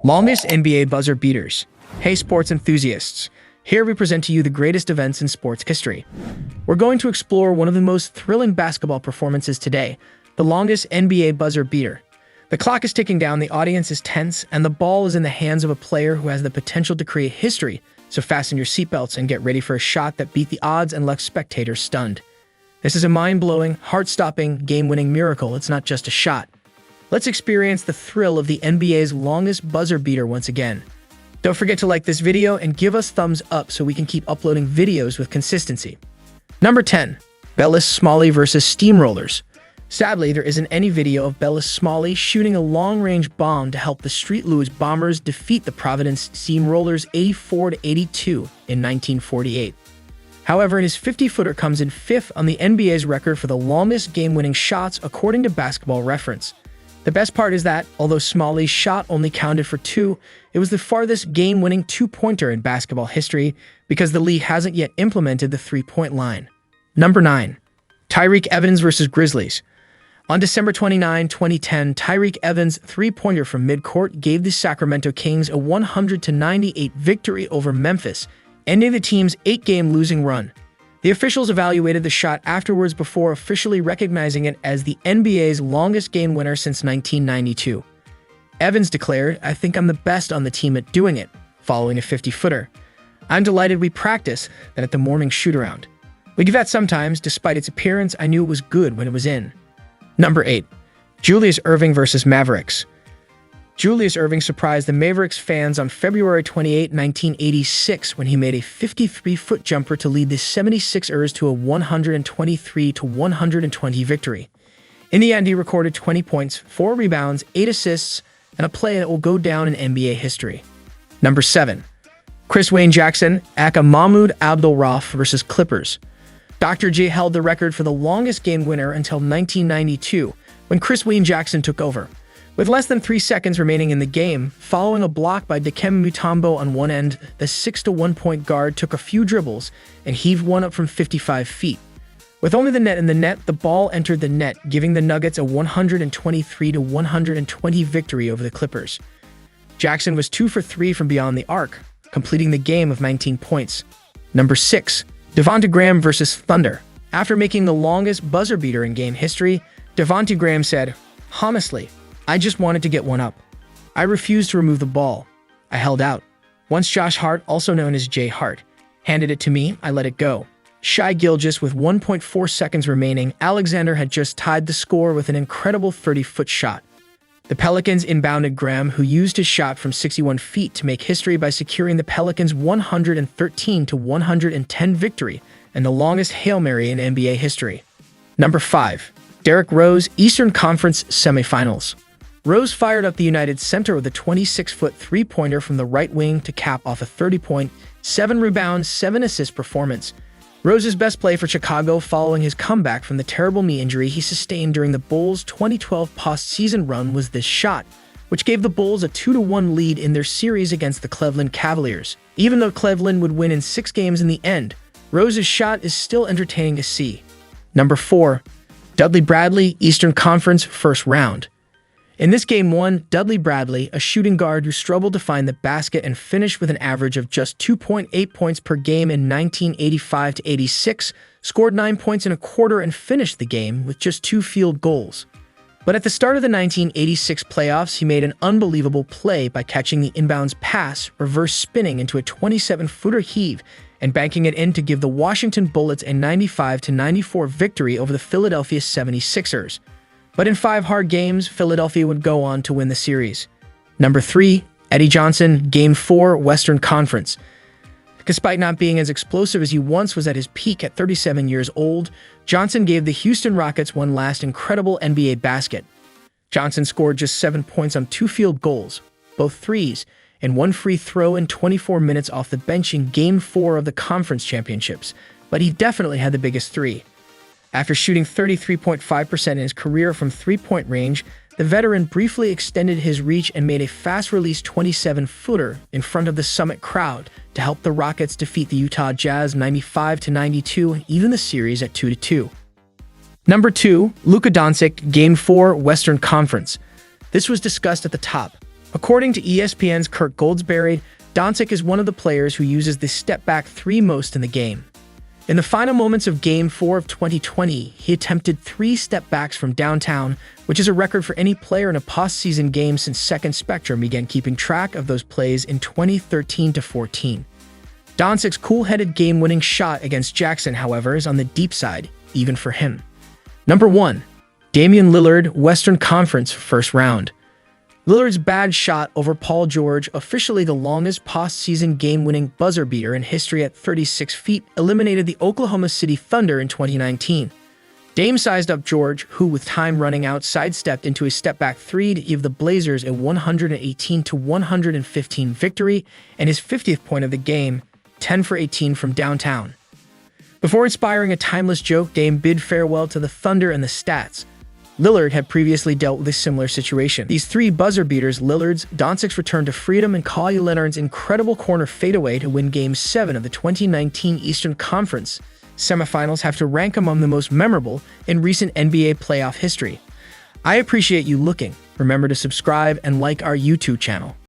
Longest NBA buzzer beaters. Hey sports enthusiasts, here we present to you the greatest events in sports history. We're going to explore one of the most thrilling basketball performances today, the longest NBA buzzer beater. The clock is ticking down, the audience is tense, and the ball is in the hands of a player who has the potential to create history, so fasten your seatbelts and get ready for a shot that beat the odds and left spectators stunned. This is a mind-blowing, heart-stopping, game-winning miracle. It's not just a shot. Let's experience the thrill of the NBA's longest buzzer beater once again. Don't forget to like this video and give us thumbs up so we can keep uploading videos with consistency. Number 10. Bellis Small versus Steamrollers. Sadly, there isn't any video of Bellis Small shooting a long-range bomb to help the St. Louis Bombers defeat the Providence Steamrollers 84-82 in 1948. However, his 50-footer comes in fifth on the NBA's record for the longest game-winning shots according to Basketball Reference. The best part is that, although Smalley's shot only counted for two, it was the farthest game-winning two-pointer in basketball history because the league hasn't yet implemented the three-point line. Number 9. Tyreek Evans versus Grizzlies. On December 29, 2010, Tyreek Evans' three-pointer from midcourt gave the Sacramento Kings a 100-98 victory over Memphis, ending the team's 8-game losing run. The officials evaluated the shot afterwards before officially recognizing it as the NBA's longest game winner since 1992. Evans declared, "I think I'm the best on the team at doing it," following a 50-footer. "I'm delighted we practice that at the morning shoot-around. We give that sometimes, despite its appearance, I knew it was good when it was in." Number 8. Julius Irving versus Mavericks. Julius Irving surprised the Mavericks fans on February 28, 1986 when he made a 53-foot jumper to lead the 76ers to a 123-120 victory. In the end, he recorded 20 points, 4 rebounds, 8 assists, and a play that will go down in NBA history. Number 7. Chris Wayne Jackson, aka Mahmoud Abdul-Rauf versus Clippers. Dr. J held the record for the longest game winner until 1992, when Chris Wayne Jackson took over. With less than 3 seconds remaining in the game, following a block by Dikembe Mutombo on one end, the 6-1 point guard took a few dribbles and heaved one up from 55 feet. With only the net in the net, the ball entered the net, giving the Nuggets a 123-120 victory over the Clippers. Jackson was 2 for 3 from beyond the arc, completing the game of 19 points. Number 6. Devonte Graham versus Thunder. After making the longest buzzer beater in game history, Devonte Graham said, "Honestly, I just wanted to get one up. I refused to remove the ball. I held out. Once Josh Hart, also known as Jay Hart, handed it to me, I let it go." Shai Gilgeous with 1.4 seconds remaining, Alexander had just tied the score with an incredible 30-foot shot. The Pelicans inbounded Graham, who used his shot from 61 feet to make history by securing the Pelicans' 113-110 victory and the longest Hail Mary in NBA history. Number 5. Derrick Rose, Eastern Conference Semifinals. Rose fired up the United center with a 26-foot three-pointer from the right wing to cap off a 30-point, 7-rebound, 7-assist performance. Rose's best play for Chicago following his comeback from the terrible knee injury he sustained during the Bulls' 2012 postseason run was this shot, which gave the Bulls a 2-1 lead in their series against the Cleveland Cavaliers. Even though Cleveland would win in 6 games in the end, Rose's shot is still entertaining to see. Number 4. Dudley Bradley, Eastern Conference First Round. In this Game 1, Dudley Bradley, a shooting guard who struggled to find the basket and finished with an average of just 2.8 points per game in 1985-86, scored 9 points in a quarter and finished the game with just 2 field goals. But at the start of the 1986 playoffs, he made an unbelievable play by catching the inbounds pass, reverse spinning into a 27-footer heave, and banking it in to give the Washington Bullets a 95-94 victory over the Philadelphia 76ers. But in 5 hard games, Philadelphia would go on to win the series. Number 3. Eddie Johnson, Game 4, Western Conference. Despite not being as explosive as he once was at his peak at 37 years old, Johnson gave the Houston Rockets one last incredible NBA basket. Johnson scored just 7 points on 2 field goals, both threes, and 1 free throw in 24 minutes off the bench in Game 4 of the conference championships, but he definitely had the biggest 3. After shooting 33.5% in his career from three-point range, the veteran briefly extended his reach and made a fast-release 27-footer in front of the Summit crowd to help the Rockets defeat the Utah Jazz 95-92 and even the series at 2-2. Number 2, Luca Doncic, Game 4, Western Conference. This was discussed at the top. According to ESPN's Kirk Goldsberry, Doncic is one of the players who uses the step-back three most in the game. In the final moments of Game 4 of 2020, he attempted 3 step-backs from downtown, which is a record for any player in a postseason game since Second Spectrum began keeping track of those plays in 2013-14. Doncic's cool-headed game-winning shot against Jackson, however, is on the deep side, even for him. Number 1. Damian Lillard, Western Conference First Round. Lillard's bad shot over Paul George, officially the longest postseason game-winning buzzer beater in history at 36 feet, eliminated the Oklahoma City Thunder in 2019. Dame sized up George, who with time running out sidestepped into a step-back three to give the Blazers a 118-115 victory and his 50th point of the game, 10 for 18 from downtown. Before inspiring a timeless joke, Dame bid farewell to the Thunder and the stats. Lillard had previously dealt with a similar situation. These 3 buzzer beaters, Lillard's, Doncic's return to freedom, and Kawhi Leonard's incredible corner fadeaway to win Game 7 of the 2019 Eastern Conference semifinals, have to rank among the most memorable in recent NBA playoff history. I appreciate you looking. Remember to subscribe and like our YouTube channel.